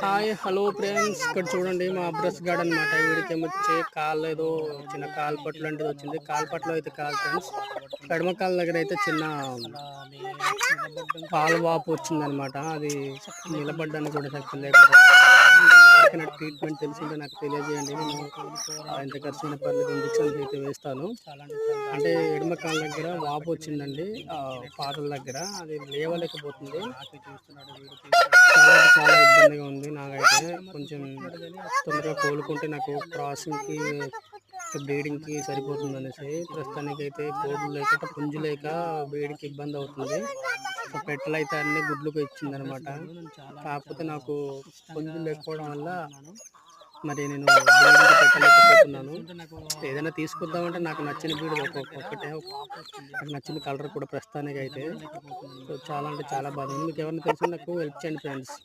Hi hello friends, ఇక్కడ చూడండి మా బ్రష్ గార్డ్ అనమాట. వీడికి వచ్చే కాళ్ళు ఏదో చిన్న కాలు పట్టు లాంటిది వచ్చింది. కాలు పట్టులో అయితే కాదు ఫ్రెండ్స్, ఎడమ కాళ్ళ దగ్గర అయితే చిన్న పాలు వాపు వచ్చిందనమాట. అది నిలబడ్డానికి కూడా శక్తి లేకపోతే ట్రీట్మెంట్ తెలిసిందే నాకు తెలియజేయండి. నేను ఎంత ఖర్చు అయినా పర్లేదు, ఇంజక్షన్స్ అయితే వేస్తాను. అంటే ఎడమ కాళ్ళ దగ్గర వాపు వచ్చిందండి, పాదల దగ్గర అది లేవలేకపోతుంది. చాలా ఇబ్బందిగా ఉంది నాకైతే. కొంచెం తొందరగా కోలుకుంటే నాకు క్రాసింగ్కి బ్రీడింగ్కి సరిపోతుంది అనేసి, ప్రస్తుతానికి అయితే కోళ్ళు లేక పుంజు లేక బ్రీడింగ్కి ఇబ్బంది అవుతుంది. సో పెట్టలు అయితే అన్ని గుడ్లకు ఇచ్చిందనమాట. కాకపోతే నాకు పుంజు లేకపోవడం వల్ల మరి నేను బ్రీడింగ్కి పెట్టలేకపోతున్నాను. ఏదైనా తీసుకొద్దామంటే నాకు నచ్చిన బ్రీడ్ ఒక్కొక్కటే, నాకు నచ్చిన కలర్ కూడా ప్రస్తుతానికి అయితే. సో చాలా అంటే చాలా బాధ ఉంది. మీకు ఎవరైనా తెలిసి నాకు హెల్ప్ చేయండి ఫ్రెండ్స్.